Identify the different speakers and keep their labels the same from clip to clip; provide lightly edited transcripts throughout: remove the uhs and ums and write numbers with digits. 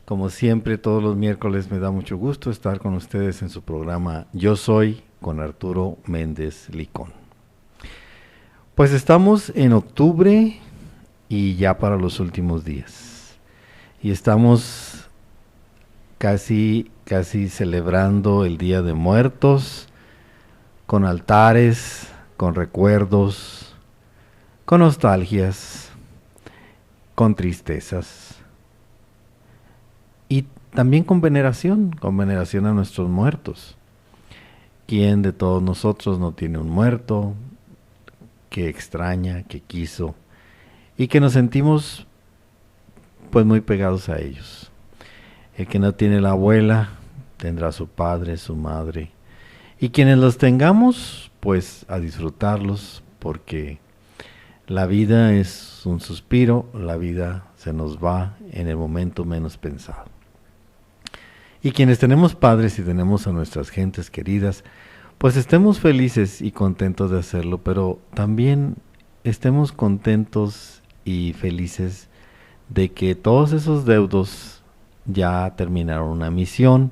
Speaker 1: Como siempre, todos los miércoles me da mucho gusto estar con ustedes en su programa Yo Soy con Arturo Méndez Licón. Pues estamos en octubre y ya para los últimos días. Y estamos casi celebrando el Día de Muertos, con altares, con recuerdos, con nostalgias, con tristezas. Y también con veneración a nuestros muertos. ¿Quién de todos nosotros no tiene un muerto que extraña, que quiso y que nos sentimos pues muy pegados a ellos? El que no tiene la abuela tendrá su padre, su madre, y quienes los tengamos pues a disfrutarlos, porque la vida es un suspiro, la vida se nos va en el momento menos pensado. Y quienes tenemos padres y tenemos a nuestras gentes queridas, pues estemos felices y contentos de hacerlo, pero también estemos contentos y felices de que todos esos deudos ya terminaron una misión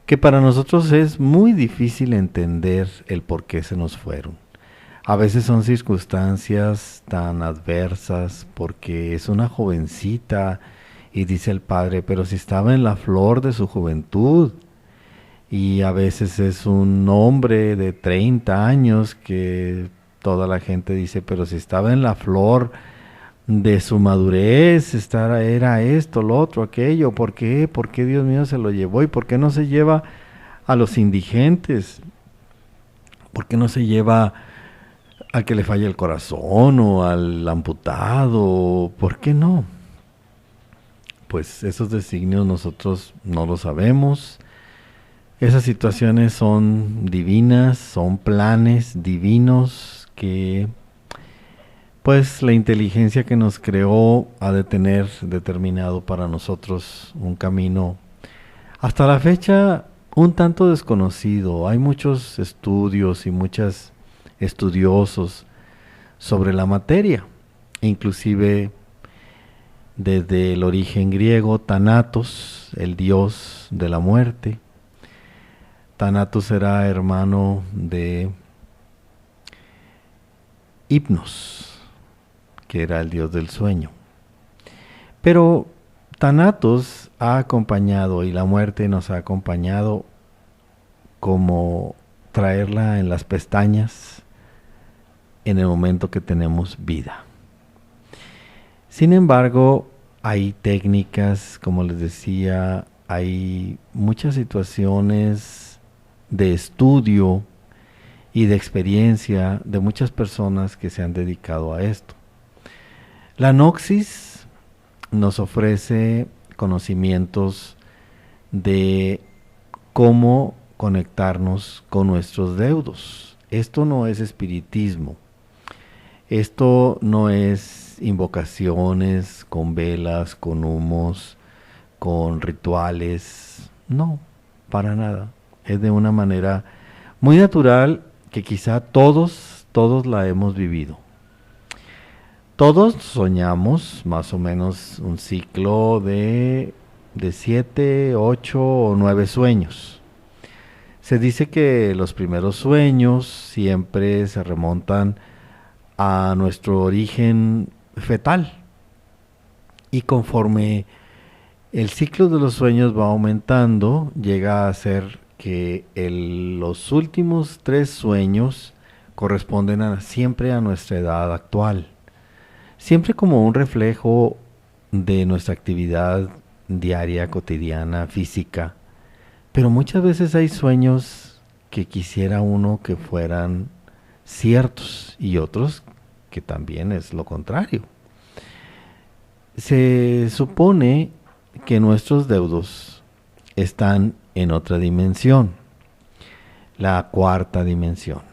Speaker 1: que para nosotros es muy difícil entender el por qué se nos fueron. A veces son circunstancias tan adversas porque es una jovencita y dice el padre, pero si estaba en la flor de su juventud. Y a veces es un hombre de 30 años que toda la gente dice, pero si estaba en la flor de su madurez, era esto, lo otro, aquello, ¿por qué? ¿Por qué Dios mío se lo llevó? ¿Y por qué no se lleva a los indigentes? ¿Por qué no se lleva al que le falla el corazón o al amputado? ¿Por qué no? Pues esos designios nosotros no lo sabemos. Esas situaciones son divinas, son planes divinos que pues la inteligencia que nos creó ha de tener determinado para nosotros un camino hasta la fecha un tanto desconocido. Hay muchos estudios y muchos estudiosos sobre la materia, inclusive desde el origen griego, Thanatos, el dios de la muerte. Thanatos era hermano de Hipnos, que era el dios del sueño. Pero Thanatos ha acompañado y la muerte nos ha acompañado como traerla en las pestañas en el momento que tenemos vida. Sin embargo, hay técnicas, como les decía, hay muchas situaciones de estudio y de experiencia de muchas personas que se han dedicado a esto. La Gnosis nos ofrece conocimientos de cómo conectarnos con nuestros deudos. Esto no es espiritismo. Esto no es invocaciones con velas, con humos, con rituales. No, para nada. Es de una manera muy natural que quizá todos la hemos vivido. Todos soñamos más o menos un ciclo de 7, 8 o 9 sueños. Se dice que los primeros sueños siempre se remontan a nuestro origen fetal. Y conforme el ciclo de los sueños va aumentando, llega a ser que los últimos 3 sueños corresponden siempre a nuestra edad actual. Siempre como un reflejo de nuestra actividad diaria, cotidiana, física. Pero muchas veces hay sueños que quisiera uno que fueran ciertos y otros que también es lo contrario. Se supone que nuestros deudos están en otra dimensión, la cuarta dimensión.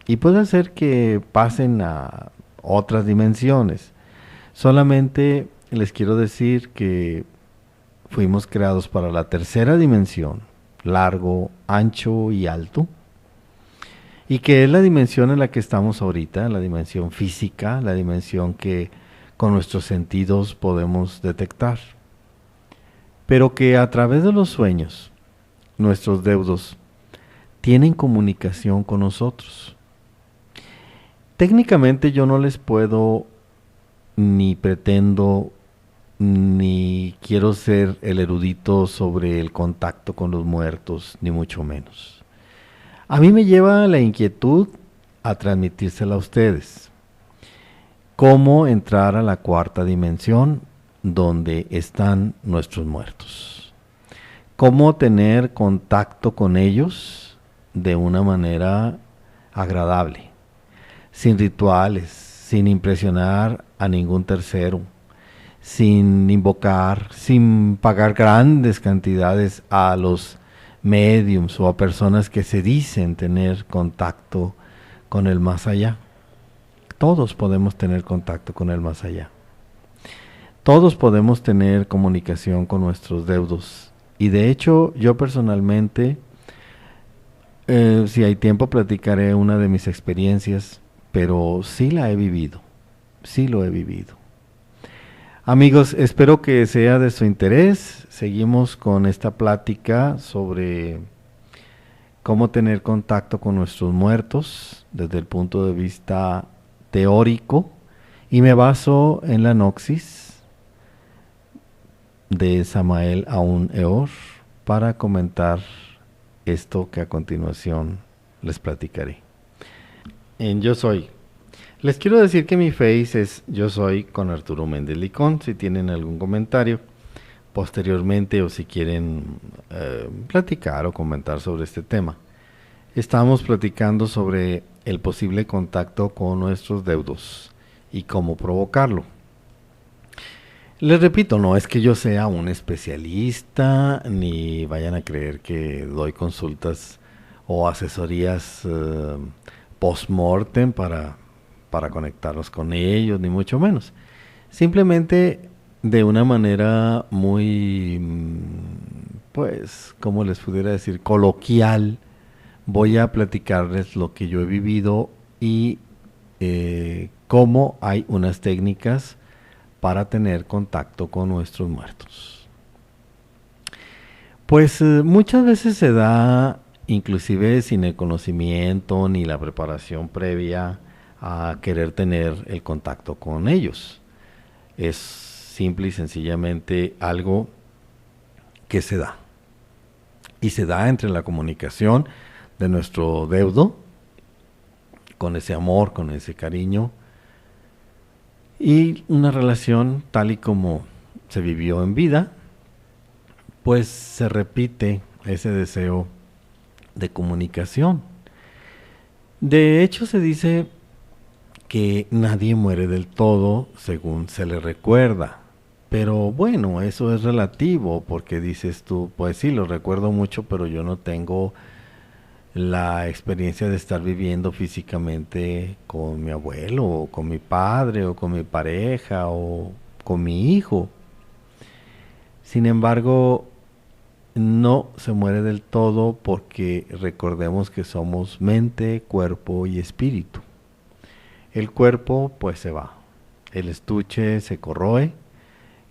Speaker 1: Y puede ser que pasen a otras dimensiones. Solamente les quiero decir que fuimos creados para la tercera dimensión, largo, ancho y alto, y que es la dimensión en la que estamos ahorita, la dimensión física, la dimensión que con nuestros sentidos podemos detectar. pero que a través de los sueños, nuestros deudos tienen comunicación con nosotros. Técnicamente yo no les puedo, ni pretendo, ni quiero ser el erudito sobre el contacto con los muertos, ni mucho menos. A mí me lleva la inquietud a transmitírsela a ustedes. Cómo entrar a la cuarta dimensión donde están nuestros muertos. Cómo tener contacto con ellos de una manera agradable, sin rituales, sin impresionar a ningún tercero, sin invocar, sin pagar grandes cantidades a los médiums o a personas que se dicen tener contacto con el más allá. Todos podemos tener contacto con el más allá. Todos podemos tener comunicación con nuestros deudos. Y de hecho, yo personalmente, si hay tiempo, platicaré una de mis experiencias, pero sí la he vivido. Sí lo he vivido. Amigos, espero que sea de su interés. Seguimos con esta plática sobre cómo tener contacto con nuestros muertos desde el punto de vista teórico, y me baso en la Noxis de Samael Aun Eor para comentar esto que a continuación les platicaré. En Yo Soy. Les quiero decir que mi face es Yo Soy con Arturo Méndez Licón, si tienen algún comentario posteriormente o si quieren platicar o comentar sobre este tema. Estamos platicando sobre el posible contacto con nuestros deudos y cómo provocarlo. Les repito, no es que yo sea un especialista, ni vayan a creer que doy consultas o asesorías post-mortem para conectarnos con ellos, ni mucho menos. Simplemente de una manera muy, pues, ¿cómo les pudiera decir? Coloquial, voy a platicarles lo que yo he vivido y cómo hay unas técnicas para tener contacto con nuestros muertos. Pues muchas veces se da, inclusive sin el conocimiento ni la preparación previa a querer tener el contacto con ellos. Es simple y sencillamente algo que se da. Y se da entre la comunicación de nuestro deudo, con ese amor, con ese cariño, y una relación tal y como se vivió en vida, pues se repite ese deseo de comunicación. De hecho, se dice que nadie muere del todo según se le recuerda. Pero bueno, eso es relativo, porque dices tú, pues sí, lo recuerdo mucho, pero yo no tengo la experiencia de estar viviendo físicamente con mi abuelo, o con mi padre, o con mi pareja, o con mi hijo. Sin embargo, no se muere del todo, porque recordemos que somos mente, cuerpo y espíritu. El cuerpo pues se va, el estuche se corroe,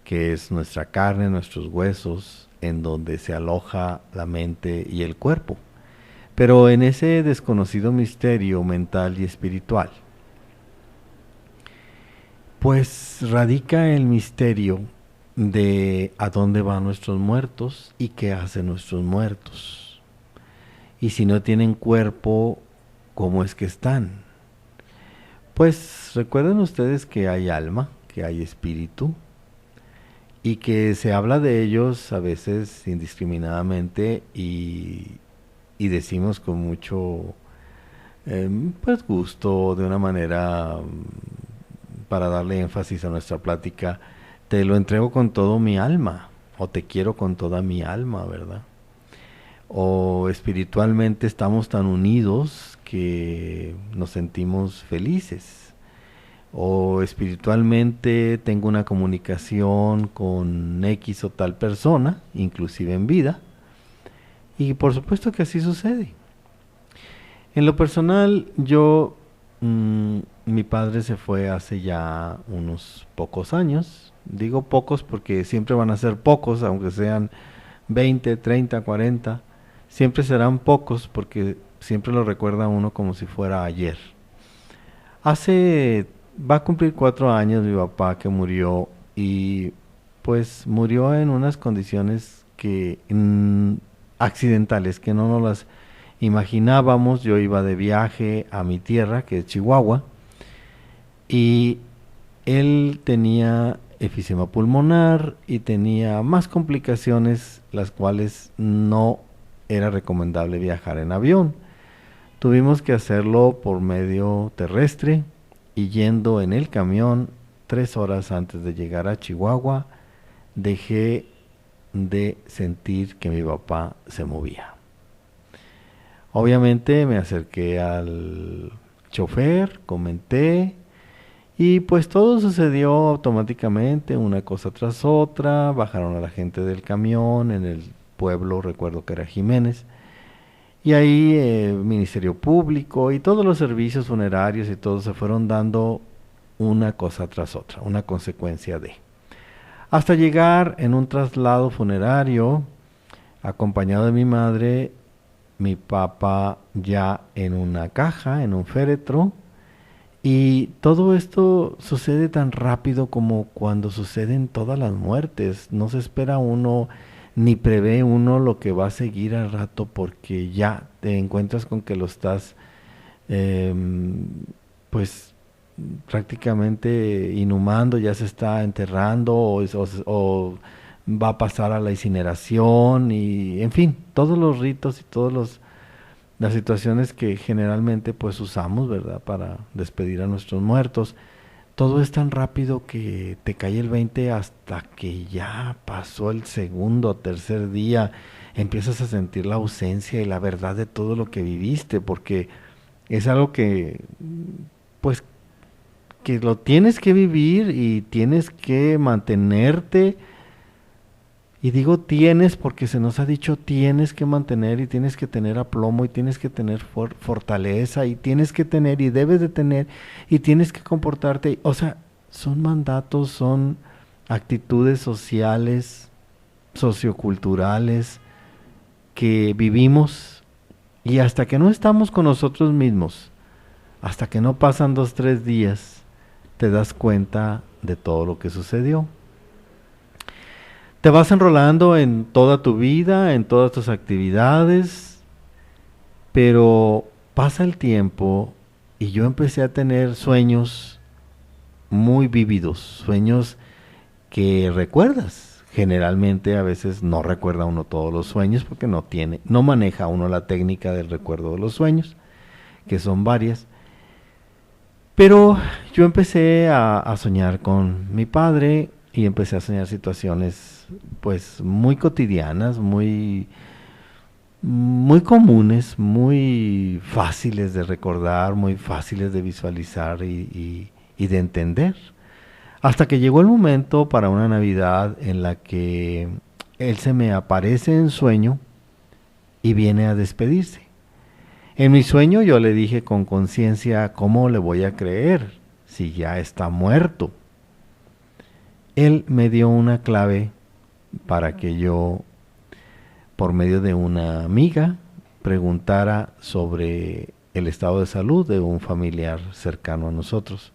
Speaker 1: que es nuestra carne, nuestros huesos, en donde se aloja la mente y el cuerpo. Pero en ese desconocido misterio mental y espiritual, pues radica el misterio de a dónde van nuestros muertos y qué hacen nuestros muertos. Y si no tienen cuerpo, ¿cómo es que están? Pues recuerden ustedes que hay alma, que hay espíritu, y que se habla de ellos a veces indiscriminadamente y decimos con mucho pues gusto, de una manera para darle énfasis a nuestra plática, te lo entrego con todo mi alma, o te quiero con toda mi alma, ¿verdad? O espiritualmente estamos tan unidos que nos sentimos felices. O espiritualmente tengo una comunicación con X o tal persona, inclusive en vida. Y por supuesto que así sucede. En lo personal, mi padre se fue hace ya unos pocos años, Digo pocos porque siempre van a ser pocos, aunque sean 20, 30, 40, siempre serán pocos porque siempre lo recuerda uno como si fuera ayer. Va a cumplir 4 años mi papá que murió y pues murió en unas condiciones accidentales que no nos las imaginábamos. Yo iba de viaje a mi tierra, que es Chihuahua, y él tenía efisema pulmonar y tenía más complicaciones, las cuales no era recomendable viajar en avión. Tuvimos que hacerlo por medio terrestre y yendo en el camión 3 horas antes de llegar a Chihuahua, dejé de sentir que mi papá se movía. Obviamente me acerqué al chofer, comenté y pues todo sucedió automáticamente, una cosa tras otra. Bajaron a la gente del camión en el pueblo, recuerdo que era Jiménez, y ahí Ministerio Público y todos los servicios funerarios y todo se fueron dando una cosa tras otra, una consecuencia de. Hasta llegar en un traslado funerario, acompañado de mi madre, mi papá ya en una caja, en un féretro, y todo esto sucede tan rápido como cuando suceden todas las muertes. No se espera uno ni prevé uno lo que va a seguir al rato porque ya te encuentras con que lo estás pues prácticamente inhumando, ya se está enterrando o va a pasar a la incineración y en fin, todos los ritos y todos las situaciones que generalmente pues usamos, ¿verdad? Para despedir a nuestros muertos. Todo es tan rápido que te cae el 20 hasta que ya pasó el segundo o tercer día. Empiezas a sentir la ausencia y la verdad de todo lo que viviste, porque es algo que pues que lo tienes que vivir y tienes que mantenerte. Y digo tienes porque se nos ha dicho tienes que mantener y tienes que tener aplomo y tienes que tener fortaleza y tienes que tener y debes de tener y tienes que comportarte. O sea, son mandatos, son actitudes sociales, socioculturales que vivimos y hasta que no estamos con nosotros mismos, hasta que no pasan 2, 3 días, te das cuenta de todo lo que sucedió. Te vas enrolando en toda tu vida, en todas tus actividades, pero pasa el tiempo y yo empecé a tener sueños muy vívidos, sueños que recuerdas. Generalmente a veces no recuerda uno todos los sueños porque no maneja uno la técnica del recuerdo de los sueños, que son varias. Pero yo empecé a soñar con mi padre y empecé a soñar situaciones pues muy cotidianas, muy comunes, muy fáciles de recordar, muy fáciles de visualizar y de entender. Hasta que llegó el momento para una Navidad en la que él se me aparece en sueño y viene a despedirse. En mi sueño yo le dije con conciencia, ¿cómo le voy a creer si ya está muerto? Él me dio una clave para que yo, por medio de una amiga, preguntara sobre el estado de salud de un familiar cercano a nosotros.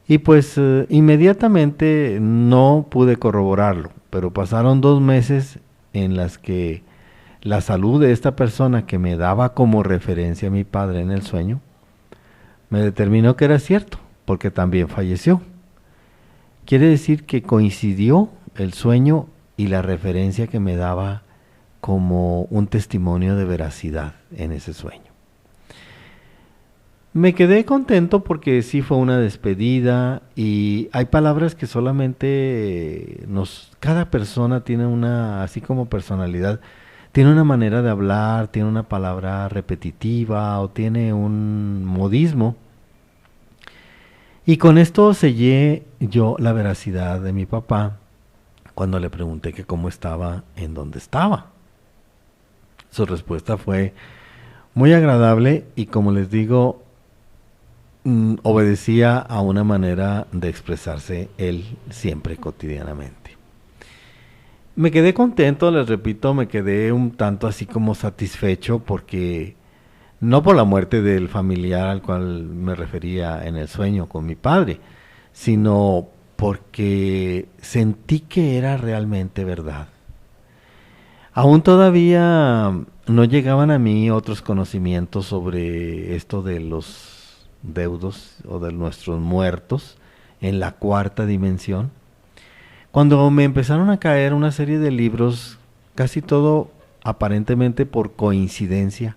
Speaker 1: Y pues inmediatamente no pude corroborarlo, pero pasaron 2 meses en las que la salud de esta persona que me daba como referencia a mi padre en el sueño, me determinó que era cierto, porque también falleció. Quiere decir que coincidió el sueño y la referencia que me daba como un testimonio de veracidad en ese sueño. Me quedé contento porque sí fue una despedida y hay palabras que solamente cada persona tiene una, así como personalidad, tiene una manera de hablar, tiene una palabra repetitiva o tiene un modismo. Y con esto sellé yo la veracidad de mi papá cuando le pregunté que cómo estaba, en dónde estaba. Su respuesta fue muy agradable y como les digo, obedecía a una manera de expresarse él siempre cotidianamente. Me quedé contento, les repito, me quedé un tanto así como satisfecho porque no por la muerte del familiar al cual me refería en el sueño con mi padre, sino porque sentí que era realmente verdad. Aún todavía no llegaban a mí otros conocimientos sobre esto de los deudos o de nuestros muertos en la cuarta dimensión. Cuando me empezaron a caer una serie de libros, casi todo aparentemente por coincidencia,